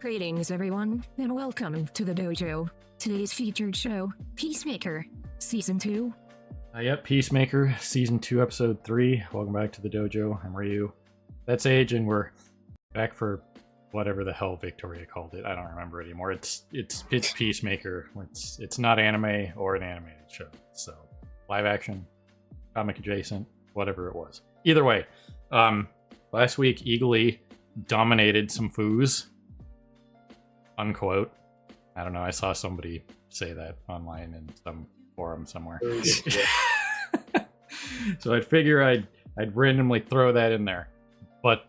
Greetings, everyone, and welcome to the dojo. Today's featured show, Peacemaker, Season 2. Yep, Peacemaker, Season 2, Episode 3. Welcome back to the dojo. I'm Ryu. That's Age, and we're back for whatever the hell Victoria called it. I don't remember anymore. It's Peacemaker. It's not anime or an animated show. So, live action, comic adjacent, whatever it was. Either way, last week, Eagle Lee dominated some foos. Unquote. I don't know, I saw somebody say that online in some forum somewhere. So I'd figure I'd randomly throw that in there. But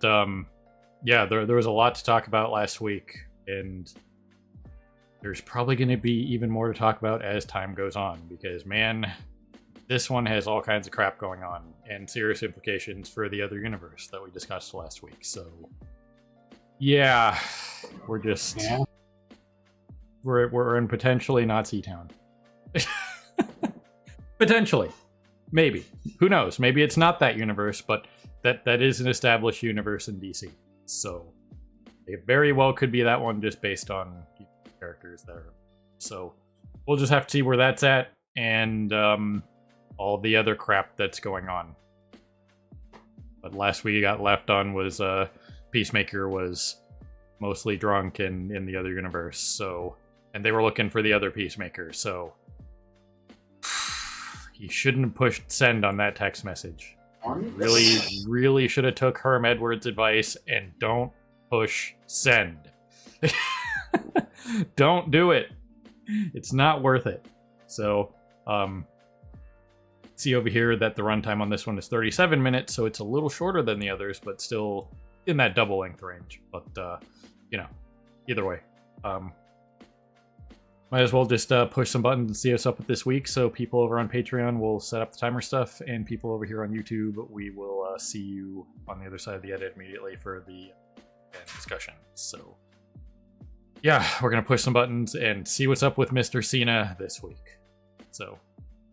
yeah, there was a lot to talk about last week, and there's probably going to be even more to talk about as time goes on, because man, this one has all kinds of crap going on and serious implications for the other universe that we discussed last week. So yeah, we're just we're in potentially Nazi town. Potentially. Maybe. Who knows? Maybe it's not that universe, but that is an established universe in DC. So it very well could be that one, just based on characters there. So we'll just have to see where that's at, and all the other crap that's going on. But last we got left on was Peacemaker was mostly drunk in the other universe, so, and they were looking for the other Peacemaker, so he shouldn't have pushed send on that text message. Really should have took Herm Edwards' advice and don't push send. Don't do it. It's not worth it. So, see over here that the runtime on this one is 37 minutes, so it's a little shorter than the others, but still in that double length range. But, you know, either way. Might as well just push some buttons and see us up with this week, so people over on Patreon will set up the timer stuff, and people over here on YouTube, we will see you on the other side of the edit immediately for the discussion. So, yeah, we're going to push some buttons and see what's up with Mr. Cena this week. So,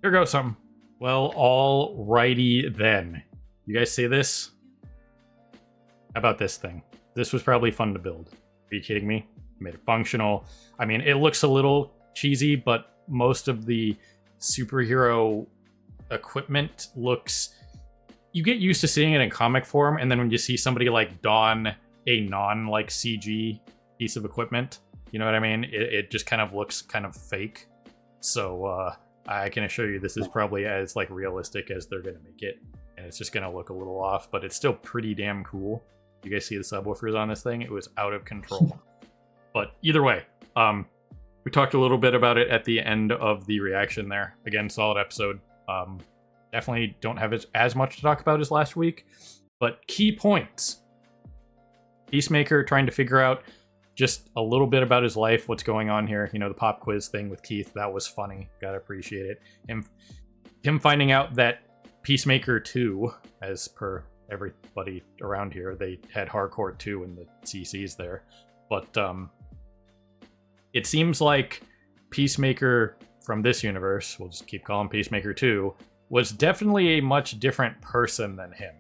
here goes something. Well, alrighty then. You guys see this? How about this thing? This was probably fun to build. Are you kidding me? Made it functional. I mean, it looks a little cheesy, but most of the superhero equipment looks... You get used to seeing it in comic form, and then when you see somebody like don a non-like CG piece of equipment, you know what I mean? It just kind of looks kind of fake. So I can assure you this is probably as like realistic as they're going to make it, and it's just going to look a little off, but it's still pretty damn cool. You guys see the subwoofers on this thing? It was out of control. But either way, we talked a little bit about it at the end of the reaction there. Again, solid episode. Definitely don't have as much to talk about as last week, but key points. Peacemaker trying to figure out just a little bit about his life, what's going on here. You know, the pop quiz thing with Keith, that was funny. Gotta appreciate it. Him finding out that Peacemaker 2, as per everybody around here, they had Hardcore 2 in the CCs there. But it seems like Peacemaker from this universe, we'll just keep calling Peacemaker 2, was definitely a much different person than him.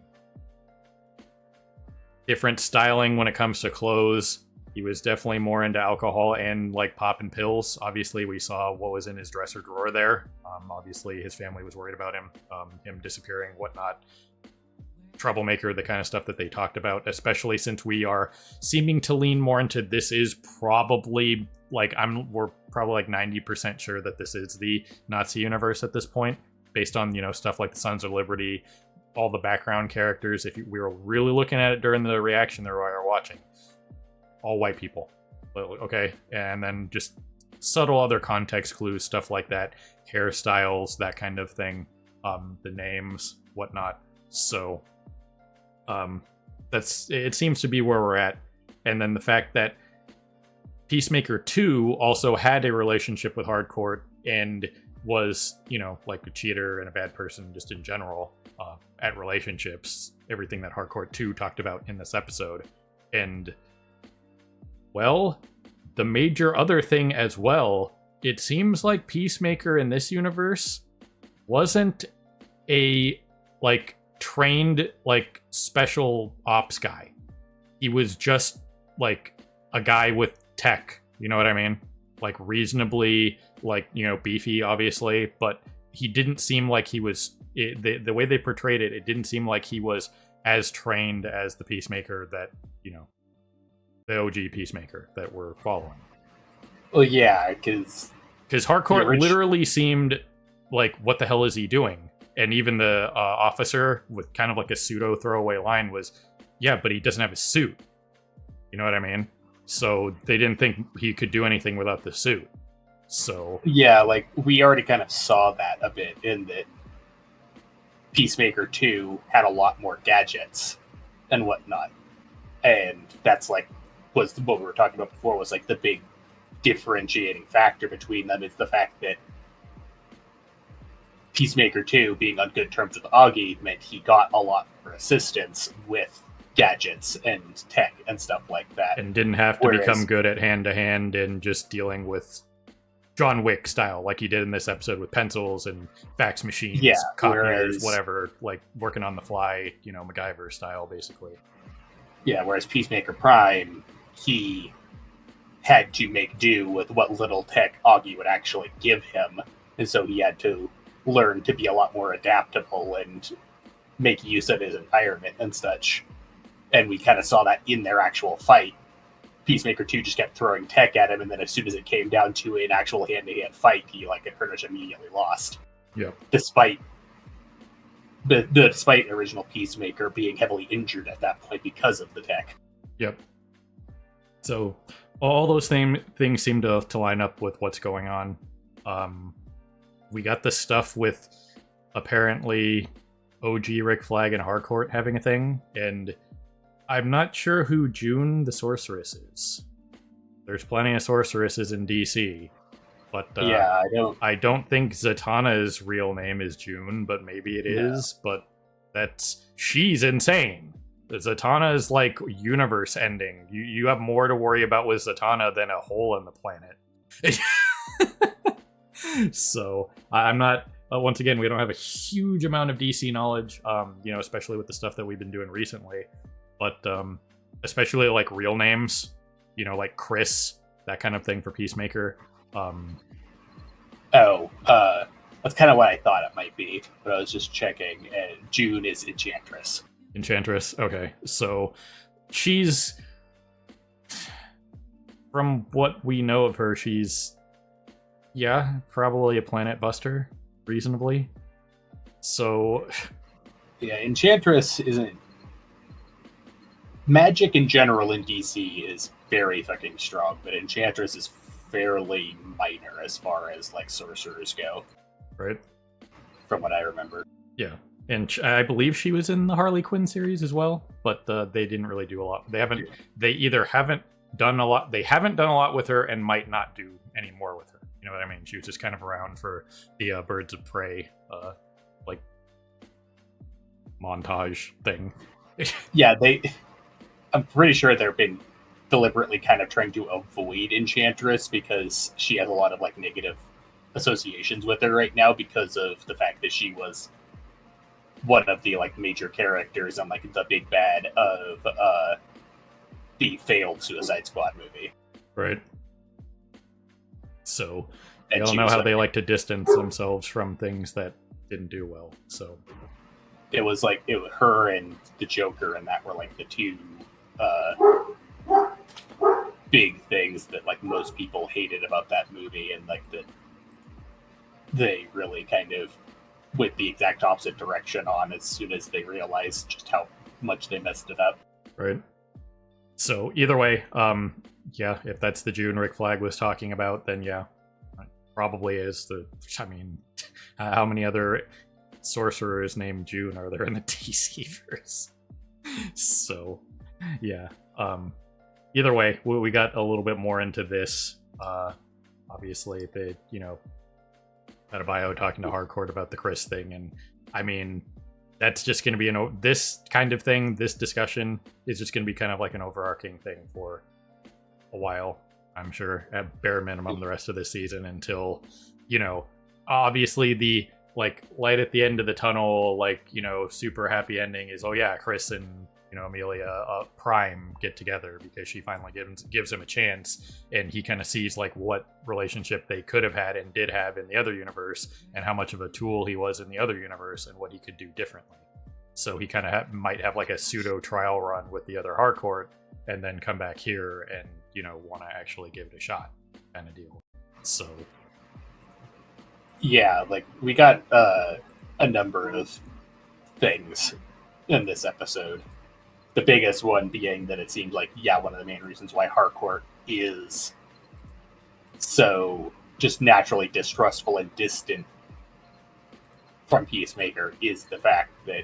Different styling when it comes to clothes. He was definitely more into alcohol and like popping pills. Obviously, we saw what was in his dresser drawer there. Obviously, his family was worried about him, him disappearing, whatnot. Troublemaker, the kind of stuff that they talked about, especially since we are seeming to lean more into this is probably like we're probably like 90% sure that this is the Nazi universe at this point, based on, you know, stuff like the Sons of Liberty, all the background characters. If we were really looking at it during the reaction that we are watching, all white people, okay, and then just subtle other context clues, stuff like that, hairstyles, that kind of thing, the names, whatnot. So it seems to be where we're at. And then the fact that Peacemaker 2 also had a relationship with Hardcore and was, you know, like a cheater and a bad person just in general at relationships, everything that Hardcore 2 talked about in this episode. And, well, the major other thing as well, it seems like Peacemaker in this universe wasn't a, like, trained, like, special ops guy. He was just, like, a guy with tech. You know what I mean? Like reasonably, like, you know, beefy, obviously, but he didn't seem like he was. The way they portrayed it, it didn't seem like he was as trained as the Peacemaker that, you know, the OG Peacemaker that we're following. Well, yeah, because Harcourt literally seemed like, what the hell is he doing? And even the officer with kind of like a pseudo throwaway line was, yeah, but he doesn't have a suit. You know what I mean? So they didn't think he could do anything without the suit. So yeah, like we already kind of saw that a bit in that Peacemaker 2 had a lot more gadgets and whatnot. And that's like was what we were talking about before, was like the big differentiating factor between them is the fact that Peacemaker 2, being on good terms with Augie, meant he got a lot more assistance with gadgets and tech and stuff like that. And didn't have to become good at hand-to-hand and just dealing with John Wick style, like he did in this episode with pencils and fax machines, copiers, whatever, like working on the fly, you know, MacGyver style, basically. Yeah, whereas Peacemaker Prime, he had to make do with what little tech Augie would actually give him, and so he had to learn to be a lot more adaptable and make use of his environment and such. And we kind of saw that in their actual fight. Peacemaker 2 just kept throwing tech at him, and then as soon as it came down to an actual hand-to-hand fight, he like pretty much immediately lost. Yeah. Despite original Peacemaker being heavily injured at that point because of the tech. Yep. So all those things seem to line up with what's going on. We got the stuff with apparently OG Rick Flag and Harcourt having a thing, and I'm not sure who June the Sorceress is. There's plenty of sorceresses in DC, but yeah, I don't think Zatanna's real name is June, but maybe it is. But she's insane. Zatanna is like universe ending. You have more to worry about with Zatanna than a hole in the planet. So I'm not. Once again, we don't have a huge amount of DC knowledge, you know, especially with the stuff that we've been doing recently. But especially like real names, you know, like Chris, that kind of thing for Peacemaker. That's kind of what I thought it might be, but I was just checking. June is Enchantress. Enchantress, okay. So she's, from what we know of her, she's, yeah, probably a planet buster, reasonably. So yeah, Enchantress isn't. Magic in general in DC is very fucking strong, but Enchantress is fairly minor as far as like sorcerers go. Right. From what I remember. Yeah. And I believe she was in the Harley Quinn series as well, but they didn't really do a lot. They either haven't done a lot with her and might not do any more with her. You know what I mean? She was just kind of around for the Birds of Prey, like montage thing. Yeah, I'm pretty sure they've been deliberately kind of trying to avoid Enchantress because she has a lot of like negative associations with her right now because of the fact that she was one of the like major characters and like the big bad of the failed Suicide Squad movie. Right. So they all know how they like to distance themselves from things that didn't do well. So it was her and the Joker, and that were like the two big things that like most people hated about that movie, and like that they really kind of went the exact opposite direction on as soon as they realized just how much they messed it up. Right. So either way, yeah, if that's the June Rick Flag was talking about, then yeah, it probably is the. I mean, how many other sorcerers named June are there in the DC verse? So, yeah. Either way, we got a little bit more into this. Obviously, they, you know, had a bio talking to Harcourt about the Chris thing, and I mean, that's just going to be this kind of thing. This discussion is just going to be kind of like an overarching thing for a while, I'm sure, at bare minimum the rest of this season, until, you know, obviously the like light at the end of the tunnel, like, you know, super happy ending is, oh yeah, Chris and Amelia Prime get together, because she finally gives him a chance, and he kind of sees like what relationship they could have had and did have in the other universe, and how much of a tool he was in the other universe, and what he could do differently. So he kind of might have like a pseudo trial run with the other Harcourt, and then come back here and want to actually give it a shot, kind of deal. So yeah, like we got a number of things in this episode. The biggest one being that it seemed like, one of the main reasons why Harcourt is so just naturally distrustful and distant from Peacemaker is the fact that,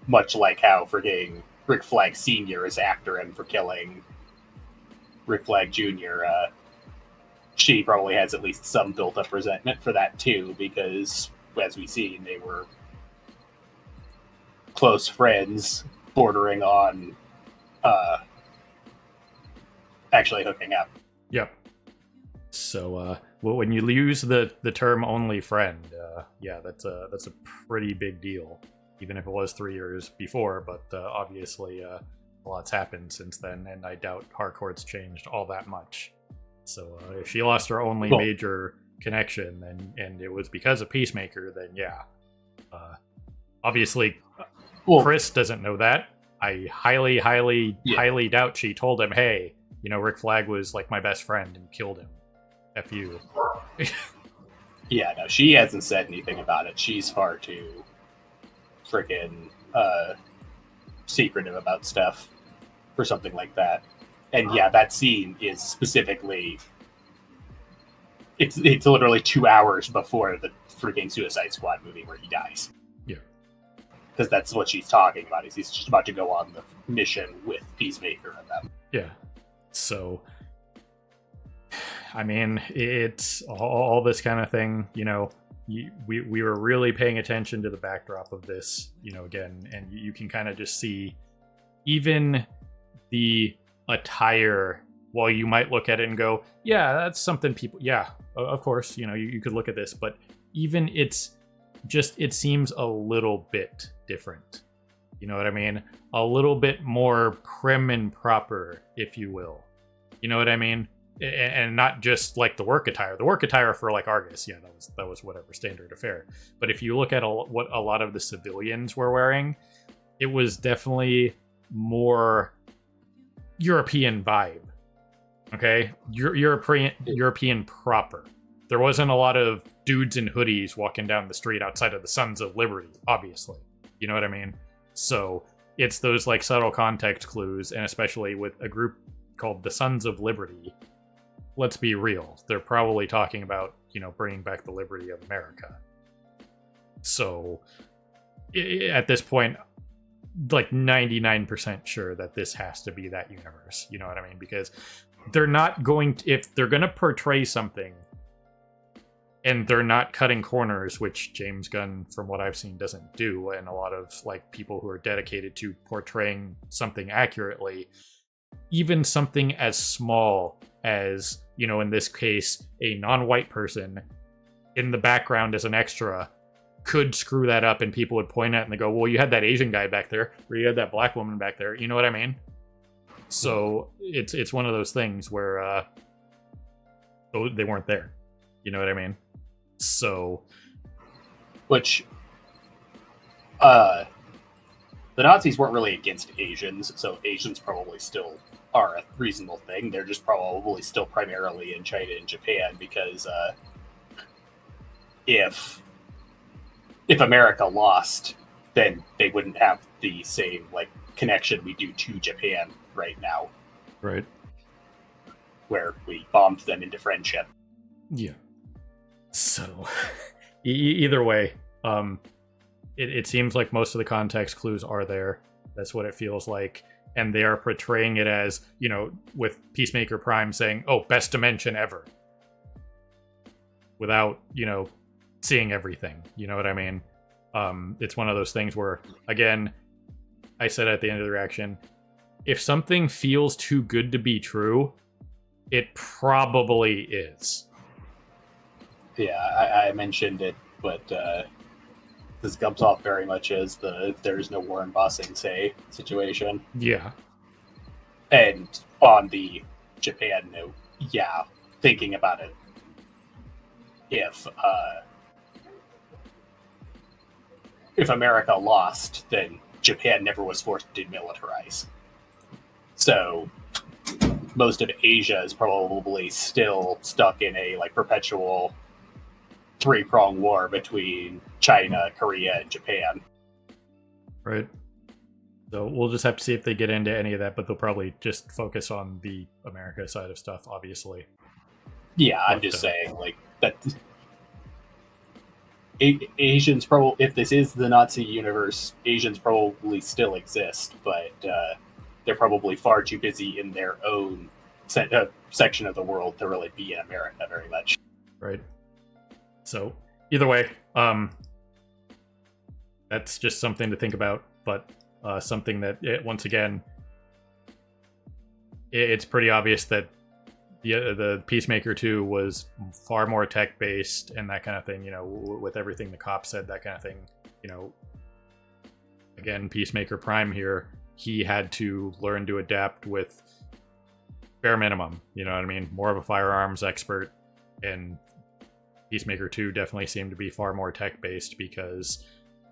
much like how frigging Rick Flag Sr. is after him for killing Rick Flag Jr., she probably has at least some built-up resentment for that too, because, as we see, they were close friends, bordering on actually hooking up. Yep. So when you use the term "only friend," that's a pretty big deal, even if it was 3 years before. But obviously, a lot's happened since then, and I doubt Harcourt's changed all that much. So if she lost her only major connection, and it was because of Peacemaker, then obviously Chris doesn't know that. I highly doubt she told him, "Hey, Rick Flag was like my best friend and killed him. F you." Yeah, no, she hasn't said anything about it. She's far too freaking secretive about stuff for something like that. And that scene is specifically, it's literally 2 hours before the freaking Suicide Squad movie where he dies. Yeah. Because that's what she's talking about, is he's just about to go on the mission with Peacemaker and them. Yeah. So, I mean, it's all this kind of thing, we were really paying attention to the backdrop of this, again, and you can kind of just see even the attire. While you might look at it and go, yeah, that's something people, of course, you could look at this, but even it seems a little bit different. You know what I mean? A little bit more prim and proper, if you will. You know what I mean? And not just like the work attire. The work attire for like Argus, that was whatever, standard affair. But if you look at what a lot of the civilians were wearing, it was definitely more European vibe. Okay, European proper. There wasn't a lot of dudes in hoodies walking down the street outside of the Sons of Liberty, obviously. You know what I mean? So it's those like subtle context clues, and especially with a group called the Sons of Liberty. Let's be real. They're probably talking about, bringing back the liberty of America. So at this point, like 99% sure that this has to be that universe. You know what I mean? Because they're not going to, if they're going to portray something and they're not cutting corners, which James Gunn, from what I've seen, doesn't do, and a lot of like people who are dedicated to portraying something accurately, even something as small as, in this case, a non-white person in the background as an extra could screw that up, and people would point at it and they go, well, you had that Asian guy back there, or you had that black woman back there. You know what I mean? So it's one of those things where they weren't there. You know what I mean? So, which the Nazis weren't really against Asians, so Asians probably still are a reasonable thing. They're just probably still primarily in China and Japan, because if America lost, then they wouldn't have the same like connection we do to Japan right now. Right. Where we bombed them into friendship. Yeah. So, either way, it seems like most of the context clues are there. That's what it feels like. And they are portraying it as, with Peacemaker Prime saying, oh, best dimension ever. Without, seeing everything. You know what I mean? It's one of those things where, again, I said at the end of the reaction, if something feels too good to be true, it probably is. Yeah, I mentioned it, but This comes off very much as the "there's no war in Ba Sing Se" situation. Yeah. And on the Japan note, yeah, thinking about it, if America lost, then Japan never was forced to demilitarize. So most of Asia is probably still stuck in a perpetual three-pronged war between China, Korea, and Japan. Right. So we'll just have to see if they get into any of that, but they'll probably just focus on the America side of stuff, obviously. Yeah, I'm just saying, that Asians probably, if this is the Nazi universe, Asians probably still exist, but they're probably far too busy in their own section of the world to really be in America very much. Right. So either way, that's just something to think about, but something that, once again, it's pretty obvious that the Peacemaker 2 was far more tech-based and that kind of thing, with everything the cop said, that kind of thing. Again, Peacemaker Prime here, he had to learn to adapt with bare minimum, you know what I mean? More of a firearms expert, and Peacemaker 2 definitely seemed to be far more tech-based, because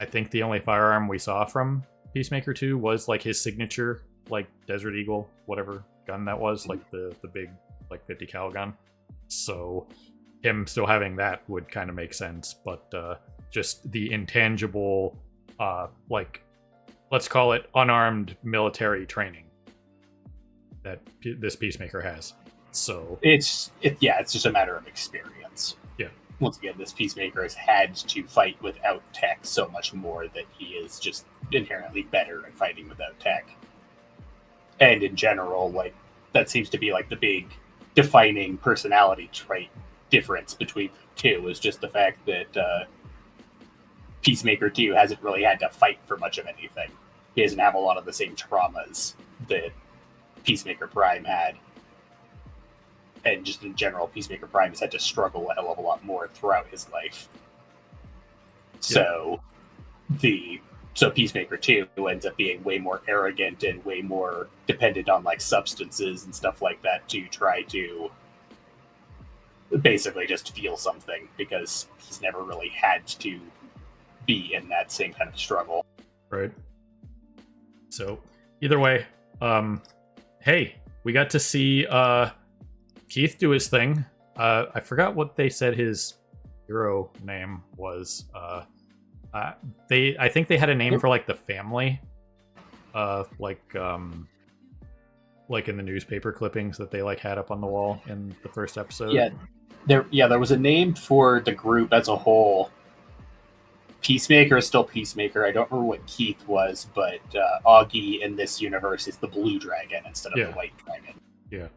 I think the only firearm we saw from Peacemaker 2 was his signature, Desert Eagle, whatever gun that was, the big 50 cal gun. So him still having that would kind of make sense, but just the intangible, let's call it unarmed military training that this Peacemaker has. So it's just a matter of experience. Yeah. Once again, this Peacemaker has had to fight without tech so much more that he is just inherently better at fighting without tech. And in general, that seems to be the big defining personality trait difference between the two, is just the fact that Peacemaker 2 hasn't really had to fight for much of anything. He doesn't have a lot of the same traumas that Peacemaker Prime had. And just in general, Peacemaker Prime has had to struggle a hell of a lot more throughout his life. So Peacemaker 2 ends up being way more arrogant and way more dependent on substances and stuff like that to try to basically just feel something, because he's never really had to be in that same kind of struggle. Right. So either way, hey, we got to see Keith do his thing. I forgot what they said his hero name was. I think they had a name for the family, like in the newspaper clippings that they had up on the wall in the first episode. There was a name for the group as a whole. Peacemaker is still Peacemaker. I don't remember what Keith was, but Augie in this universe is the Blue Dragon instead of the White Dragon. Yeah.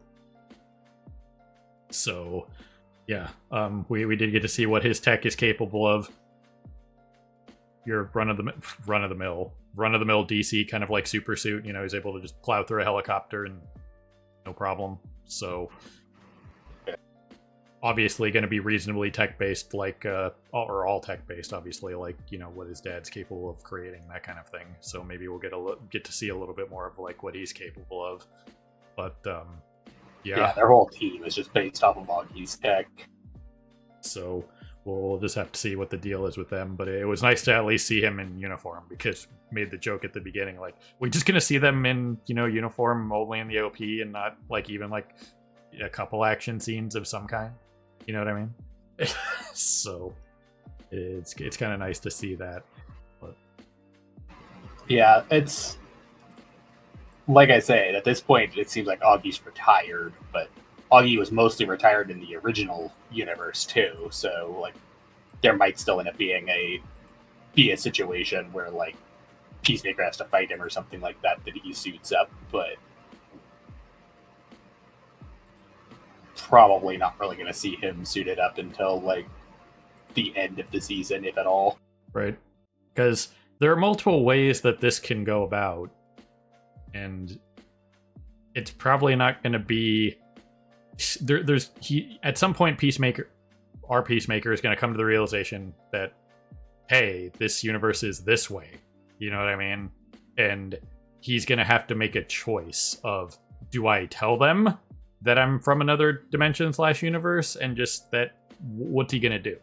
So, yeah, we did get to see what his tech is capable of. Your run of the mill DC kind of super suit. He's able to just plow through a helicopter and no problem. So obviously going to be reasonably tech based, or all tech based. Obviously, what his dad's capable of creating, that kind of thing. So maybe we'll get to see a little bit more of what he's capable of. But yeah, their whole team is just based off of Augie's tech. So we'll just have to see what the deal is with them. But it was nice to at least see him in uniform, because made the joke at the beginning, we're just going to see them in, uniform only in the OP and not even a couple action scenes of some kind. You know what I mean? So it's kind of nice to see that. But yeah, it's like I say, at this point, it seems like Augie's retired, but Augie was mostly retired in the original universe too, so there might still end up being a situation where Peacemaker has to fight him or something like that he suits up, but probably not really going to see him suited up until the end of the season, if at all. Right, because there are multiple ways that this can go about, and it's probably not going to be at some point our Peacemaker is going to come to the realization that hey, this universe is this way. You know what I mean? And he's going to have to make a choice of, do I tell them that I'm from another dimension / universe, and just that, what's he going to do?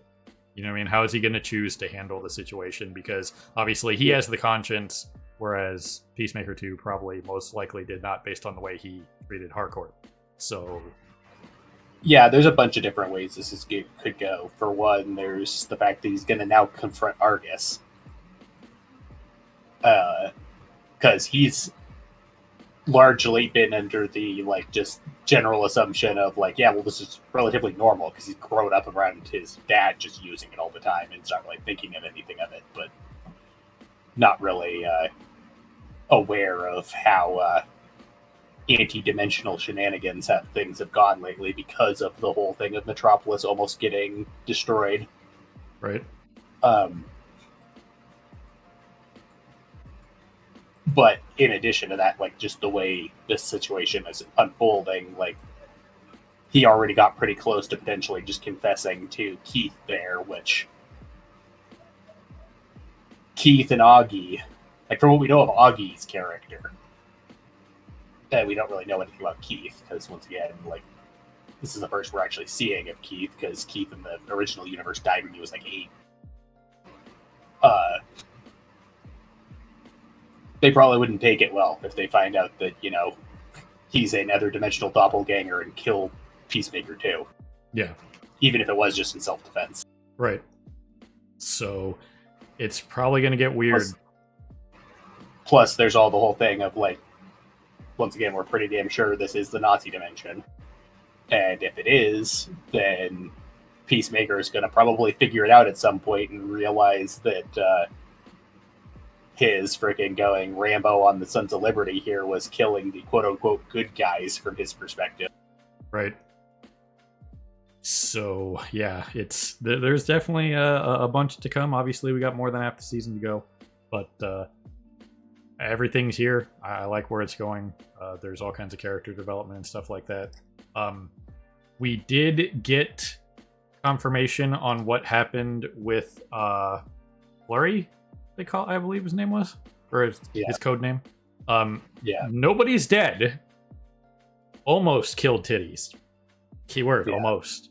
You know what I mean? How is he going to choose to handle the situation? Because obviously he has the conscience, whereas Peacemaker 2 probably most likely did not, based on the way he treated Harcourt. So yeah, there's a bunch of different ways could go. For one, there's the fact that he's going to now confront Argus. Because he's largely been under the, like, just general assumption of, like, yeah, well, this is relatively normal because he's grown up around his dad just using it all the time and he's not really thinking of anything of it, but not really aware of how anti-dimensional shenanigans things have gone lately because of the whole thing of Metropolis almost getting destroyed. Right. But in addition to that, like, just the way this situation is unfolding, like, he already got pretty close to potentially just confessing to Keith there, which Keith and Augie, like, from what we know of Augie's character, we don't really know anything about Keith, because once again, like, this is the first we're actually seeing of Keith, because Keith in the original universe died when he was like 8. They probably wouldn't take it well if they find out that, you know, he's another dimensional doppelganger and killed Peacemaker too. Yeah. Even if it was just in self-defense. Right. So it's probably going to get weird. Plus, there's all the whole thing of, like, once again, we're pretty damn sure this is the Nazi dimension. And if it is, then Peacemaker is going to probably figure it out at some point and realize that his freaking going Rambo on the Sons of Liberty here was killing the quote-unquote good guys from his perspective. Right. So, yeah, there's definitely a bunch to come. Obviously, we got more than half the season to go. But everything's here. I like where it's going. There's all kinds of character development and stuff like that. We did get confirmation on what happened with Flurry, I believe his name was, or his code name. Nobody's dead. Almost killed titties. Keyword, almost.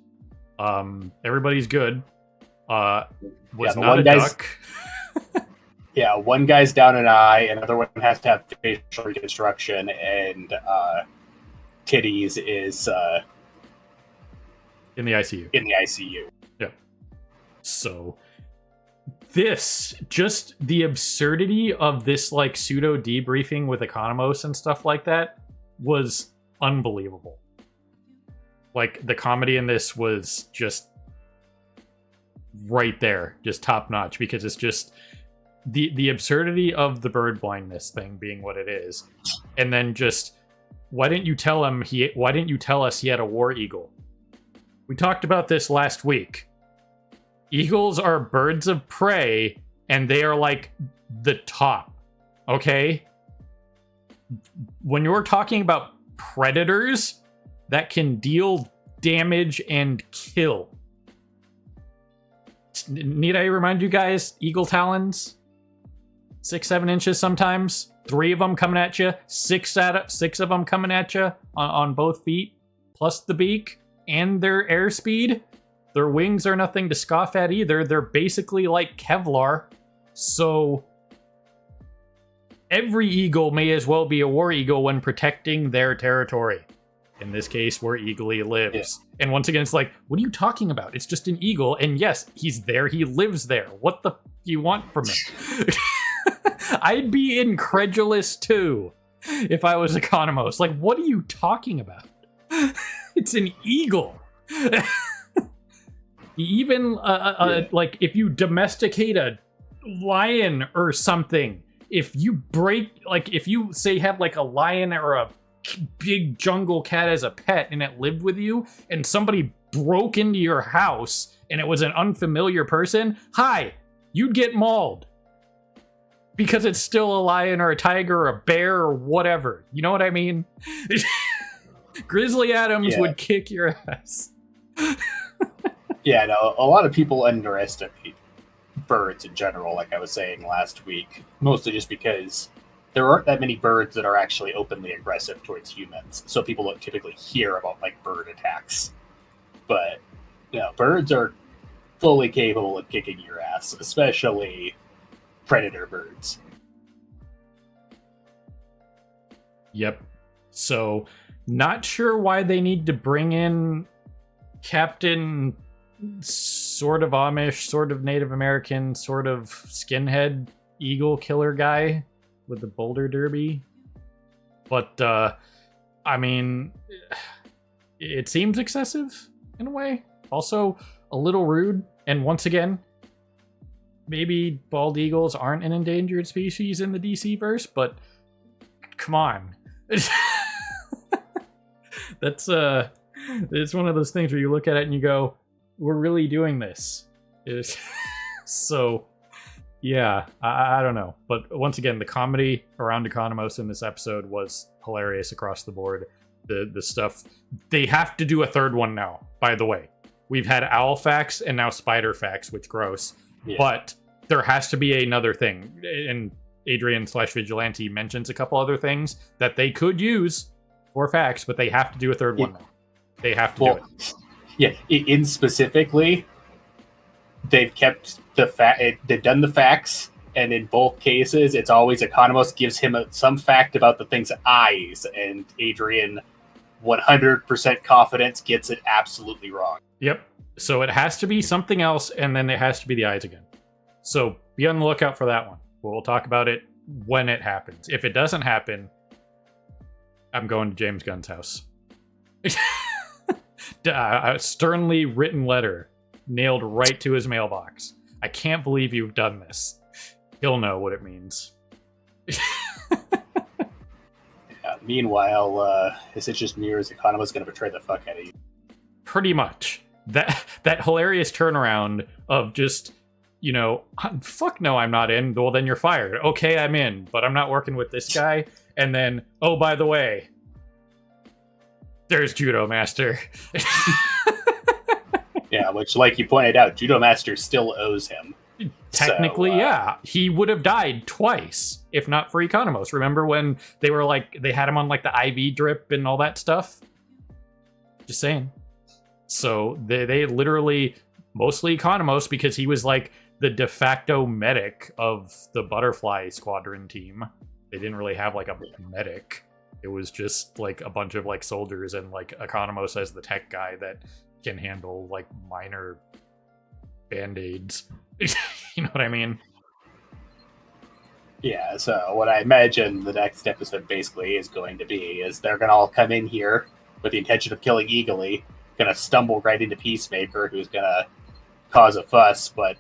Everybody's good. Was not a duck. Yeah, one guy's down an eye, another one has to have facial reconstruction, and titties is in the ICU. In the ICU. Yeah. So just the absurdity of this, like, pseudo debriefing with Economos and stuff like that was unbelievable. Like, the comedy in this was just right there, just top notch, because it's just the absurdity of the bird blindness thing being what it is, and then just why didn't you tell us he had a war eagle? We talked about this last week. Eagles are birds of prey, and they are like the top. Okay? When you're talking about predators that can deal damage and kill, need I remind you guys, eagle talons, 6-7 inches sometimes, 3 of them coming at you, 6 of them coming at you on both feet, plus the beak and their airspeed. Their wings are nothing to scoff at either. They're basically like Kevlar. So every eagle may as well be a war eagle when protecting their territory. In this case, where Eagly lives. Yeah. And once again, it's like, what are you talking about? It's just an eagle. And yes, he's there. He lives there. What the do you want from him? I'd be incredulous too if I was Economos. Like, what are you talking about? It's an eagle. Even like, if you domesticate a lion or something, if you say have like a lion or a big jungle cat as a pet and it lived with you, and somebody broke into your house and it was an unfamiliar person, you'd get mauled because it's still a lion or a tiger or a bear or whatever. You know what I mean? Grizzly Adams would kick your ass. Yeah, no, a lot of people underestimate birds in general, like I was saying last week, mostly just because there aren't that many birds that are actually openly aggressive towards humans, so people don't typically hear about like bird attacks. But birds are fully capable of kicking your ass, especially predator birds. Yep. So, not sure why they need to bring in Captain sort of Amish, sort of Native American, sort of skinhead eagle killer guy with the boulder derby. But, I mean, it seems excessive in a way. Also, a little rude. And once again, maybe bald eagles aren't an endangered species in the DC verse, but come on. That's it's one of those things where you look at it and you go, we're really doing this. So yeah, I don't know. But once again, the comedy around Economos in this episode was hilarious across the board. The stuff, they have to do a third one now, by the way. We've had Owl Facts and now Spider Facts, which gross. Yeah. But there has to be another thing. And Adrian/Vigilante mentions a couple other things that they could use for facts, but they have to do a third one now. They have to do it. Yeah, in specifically, they've kept they've done the facts, and in both cases, it's always Economos gives him some fact about the thing's eyes, and Adrian, 100% confidence, gets it absolutely wrong. Yep. So it has to be something else, and then it has to be the eyes again. So be on the lookout for that one. We'll talk about it when it happens. If it doesn't happen, I'm going to James Gunn's house. A sternly written letter nailed right to his mailbox. I can't believe you've done this. He'll know what it means. Meanwhile, is it just me or is Economos going to betray the fuck out of you? Pretty much. That hilarious turnaround of just, fuck no, I'm not in. Well, then you're fired. Okay, I'm in, but I'm not working with this guy. And then, oh, by the way, there's Judo Master. Yeah, which, like you pointed out, Judo Master still owes him. Technically, yeah. He would have died twice if not for Economos. Remember when they were they had him on the IV drip and all that stuff? Just saying. So they literally, mostly Economos, because he was the de facto medic of the Butterfly Squadron team. They didn't really have a medic. It was just a bunch of soldiers and Economos as the tech guy that can handle minor band-aids. You know what I mean? Yeah, so what I imagine the next episode basically is going to be is they're going to all come in here with the intention of killing Eagly, going to stumble right into Peacemaker, who's going to cause a fuss, but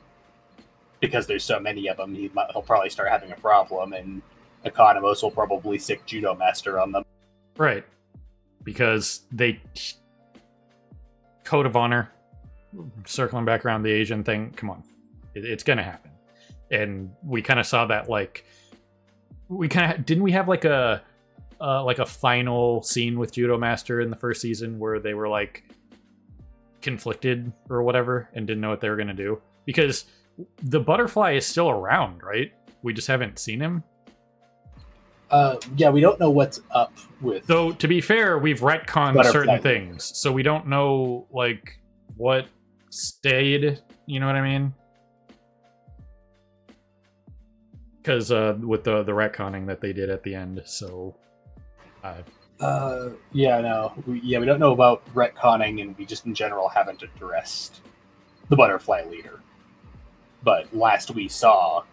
because there's so many of them, he'll probably start having a problem, and Economos will probably sick Judo Master on them. Right. Because they... Code of honor, circling back around the Asian thing, come on. It's going to happen. And we kind of saw that, didn't we have a final scene with Judo Master in the first season where they were conflicted or whatever and didn't know what they were going to do? Because the Butterfly is still around, right? We just haven't seen him. Yeah, we don't know what's up with... Though, to be fair, we've retconned certain things, so we don't know, what stayed, you know what I mean? Because with the retconning that they did at the end, so... Yeah, no. We don't know about retconning, and we just in general haven't addressed the Butterfly leader. But last we saw,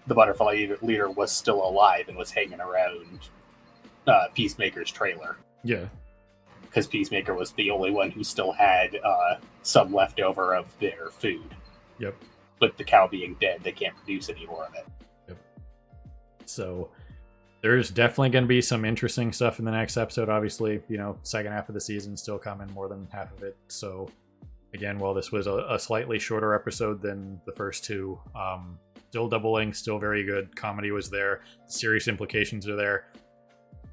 the Butterfly leader was still alive and was hanging around Peacemaker's trailer. Yeah. Because Peacemaker was the only one who still had some leftover of their food. Yep. With the cow being dead, they can't produce any more of it. Yep. So there's definitely going to be some interesting stuff in the next episode. Obviously, second half of the season still coming, more than half of it. So again, while this was a slightly shorter episode than the first two, still doubling, still very good. Comedy was there. Serious implications are there.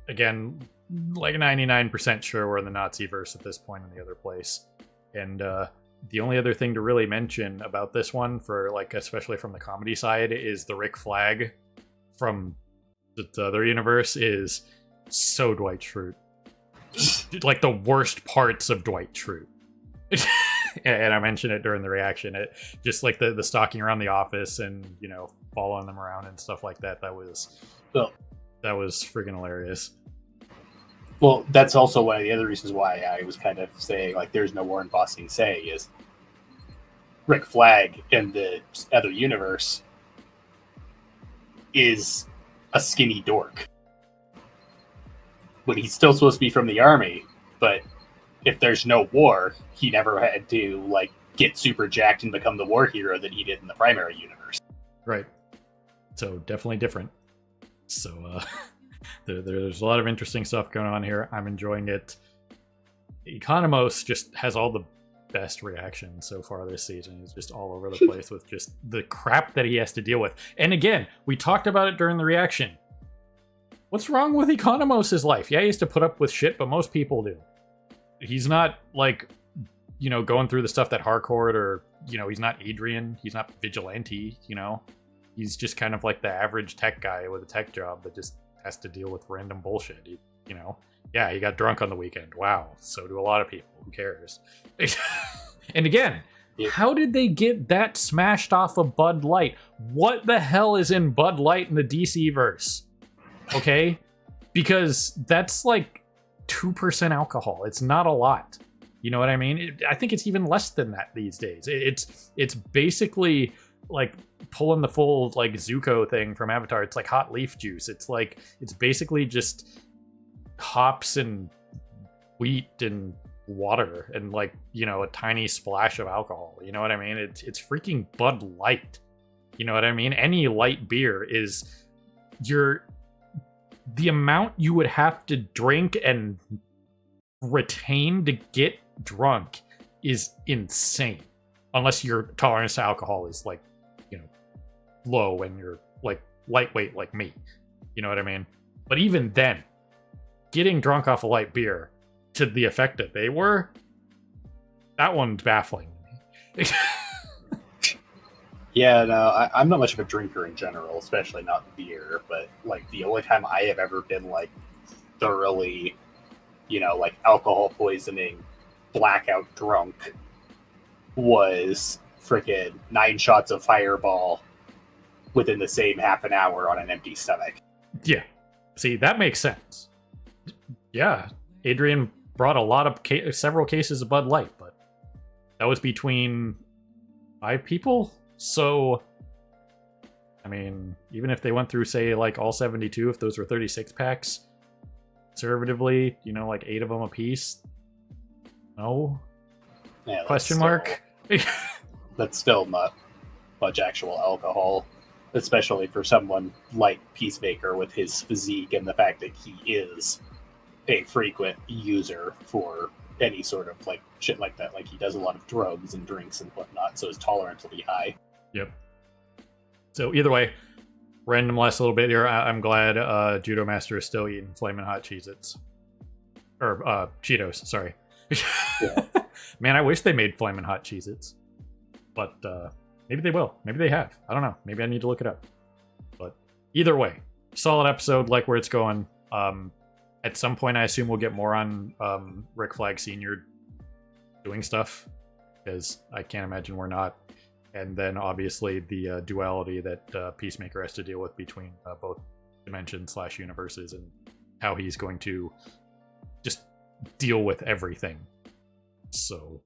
Again, 99% sure we're in the Nazi verse at this point in the other place. And The only other thing to really mention about this one, for like especially from the comedy side, is the Rick Flag from the other universe is so Dwight Schrute. Like the worst parts of Dwight Schrute. And I mentioned it during the reaction. It just like the stalking around the office and following them around and stuff like that. That was freaking hilarious. Well, that's also one of the other reasons why I was kind of saying like there's no Warren Bossing say is Rick Flag in the other universe is a skinny dork. When he's still supposed to be from the army, but if there's no war, he never had to like get super jacked and become the war hero that he did in the primary universe. Right. So definitely different. So there's a lot of interesting stuff going on here. I'm enjoying it. Economos just has all the best reactions so far this season. He's just all over the place with just the crap that he has to deal with. And again, we talked about it during the reaction. What's wrong with Economos' life? Yeah, he has to put up with shit, but most people do. He's not like, going through the stuff that Harcourt or, he's not Adrian. He's not Vigilante, He's just kind of like the average tech guy with a tech job that just has to deal with random bullshit. Yeah, he got drunk on the weekend. Wow. So do a lot of people. Who cares? And again, how did they get that smashed off of Bud Light? What the hell is in Bud Light in the DC verse? Okay? Because that's like 2% alcohol. It's not a lot. You know what I mean? I think it's even less than that these days. It's basically like pulling the full like Zuko thing from Avatar. It's like hot leaf juice. It's basically just hops and wheat and water and like a tiny splash of alcohol. You know what I mean? It's freaking Bud Light. You know what I mean? Any light beer is the amount you would have to drink and retain to get drunk is insane. Unless your tolerance to alcohol is like, low and you're like lightweight like me. You know what I mean? But even then, getting drunk off a light beer to the effect that they were, that one's baffling to me. Yeah, no, I'm not much of a drinker in general, especially not beer, but like the only time I have ever been like thoroughly, like alcohol poisoning, blackout drunk was freaking 9 shots of Fireball within the same half an hour on an empty stomach. Yeah. See, that makes sense. Yeah. Adrian brought a lot of several cases of Bud Light, but that was between 5 people. So, I mean, even if they went through, say, like all 72, if those were 36 packs, conservatively, like 8 of them a piece. No? Yeah, Question mark? That's still not much actual alcohol, especially for someone like Peacemaker with his physique and the fact that he is a frequent user for any sort of like shit like that. Like he does a lot of drugs and drinks and whatnot, so his tolerance will be high. Yep. So either way, random last little bit here. I'm glad Judo Master is still eating Flamin' Hot Cheez-Its. Or Cheetos, sorry. Yeah. Man, I wish they made Flamin' Hot Cheez-Its. But maybe they will. Maybe they have. I don't know. Maybe I need to look it up. But either way, solid episode, like where it's going. At some point, I assume we'll get more on Rick Flag Sr. doing stuff, because I can't imagine we're not. And then, obviously, the duality that Peacemaker has to deal with between both dimensions/universes and how he's going to just deal with everything. So...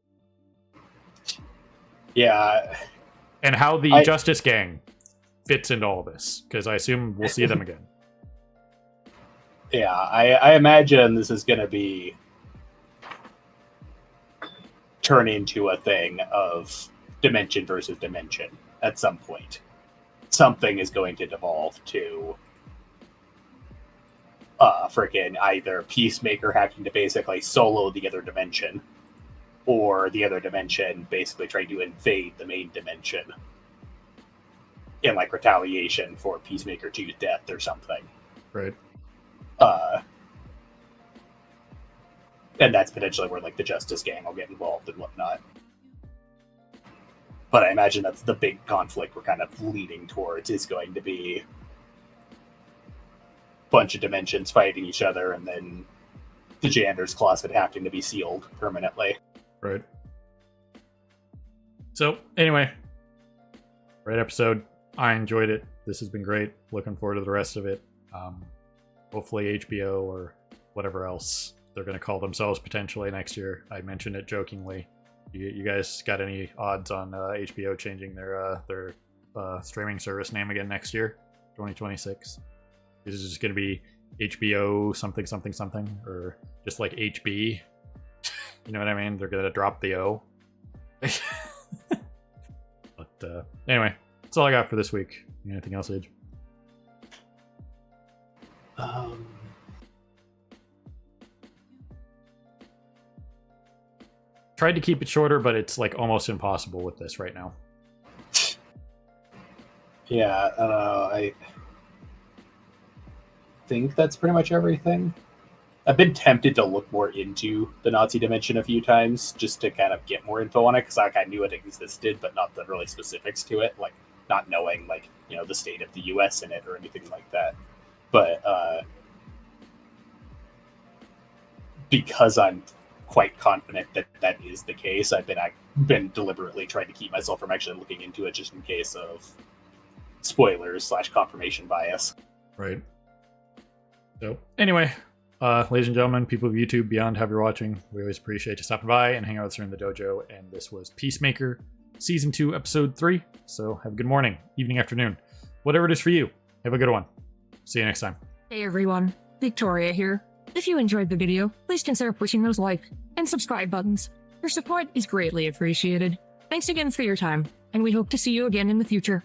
Yeah. And how the Justice Gang fits into all this, because I assume we'll see them again. Yeah, I imagine this is going to be turn into a thing of dimension versus dimension at some point. Something is going to devolve to freaking either Peacemaker having to basically solo the other dimension, or the other dimension basically trying to invade the main dimension in like retaliation for Peacemaker 2's death or something. Right. And that's potentially where like the Justice Gang will get involved and whatnot. But I imagine that's the big conflict we're kind of leading towards, is going to be a bunch of dimensions fighting each other, and then the janitor's closet having to be sealed permanently. Right. So, anyway, great episode. I enjoyed it. This has been great. Looking forward to the rest of it. Hopefully HBO or whatever else they're going to call themselves potentially next year. I mentioned it jokingly. You guys got any odds on HBO changing their streaming service name again next year, 2026? Is it just going to be HBO something something something, or just like HB? You know what I mean? They're going to drop the O. But anyway, that's all I got for this week. Anything else, Age? Tried to keep it shorter, but it's like almost impossible with this right now. Yeah, I don't know. I think that's pretty much everything. I've been tempted to look more into the Nazi dimension a few times just to kind of get more info on it, because like I knew it existed, but not the really specifics to it, like not knowing like, you know, the state of the U.S. in it or anything like that. But because I'm quite confident that that is the case, I've been deliberately trying to keep myself from actually looking into it, just in case of spoilers / confirmation bias. Right. So anyway, ladies and gentlemen, people of YouTube, beyond, however you're watching, we always appreciate you stopping by and hanging out with us here in the dojo. And this was Peacemaker, Season 2, Episode 3. So have a good morning, evening, afternoon, whatever it is for you. Have a good one. See you next time. Hey everyone, Victoria here. If you enjoyed the video, please consider pushing those like and subscribe buttons. Your support is greatly appreciated. Thanks again for your time, and we hope to see you again in the future.